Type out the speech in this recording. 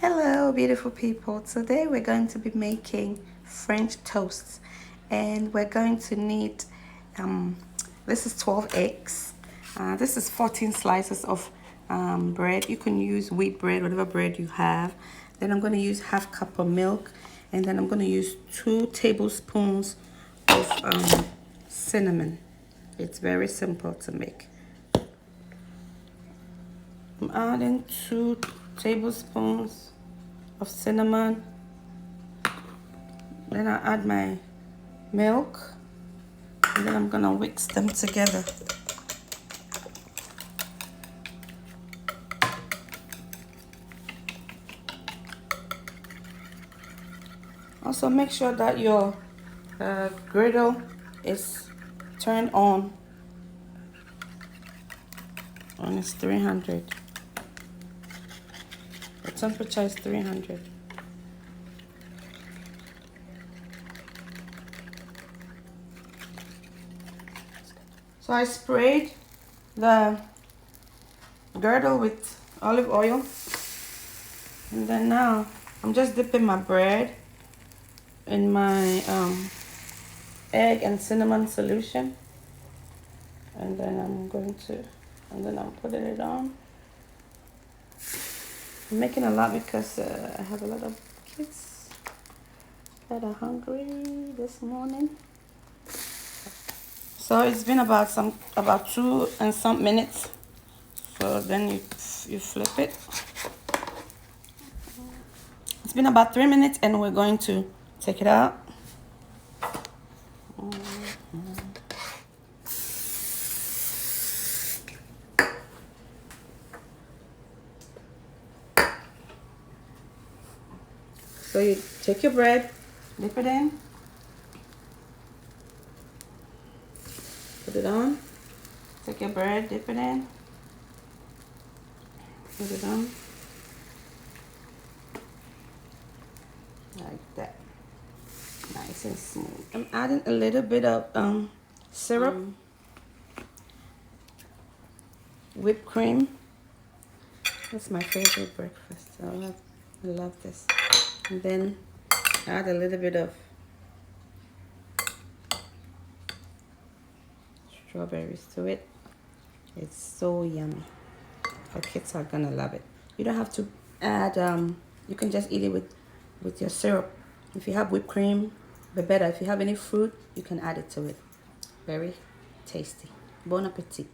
Hello beautiful people, today we're going to be making French toasts and we're going to need this is 12 eggs, this is 14 slices of bread. You can use wheat bread, whatever bread you have. Then I'm going to use half cup of milk, and then I'm going to use 2 tablespoons of cinnamon. It's very simple to make. I'm adding 2 tablespoons of cinnamon. Then I add my milk, and then I'm gonna mix them together. Also make sure that your griddle is turned on when it's 300. The temperature is 300. So I sprayed the girdle with olive oil, and then now I'm just dipping my bread in my egg and cinnamon solution, and then I'm putting it on. I'm making a lot because I have a lot of kids that are hungry this morning. So it's been about 2 and some minutes. So then you flip it. It's been about 3 minutes, and we're going to take it out. So you take your bread, dip it in, put it on. Take your bread, dip it in, put it on, like that, nice and smooth. I'm adding a little bit of syrup, whipped cream. That's my favorite breakfast. I love this. And then add a little bit of strawberries to it. It's so yummy. Our kids are gonna love it. You don't have to add you can just eat it with your syrup. If you have whipped cream, but better if you have any fruit, you can add it to it. Very tasty. Bon appetit.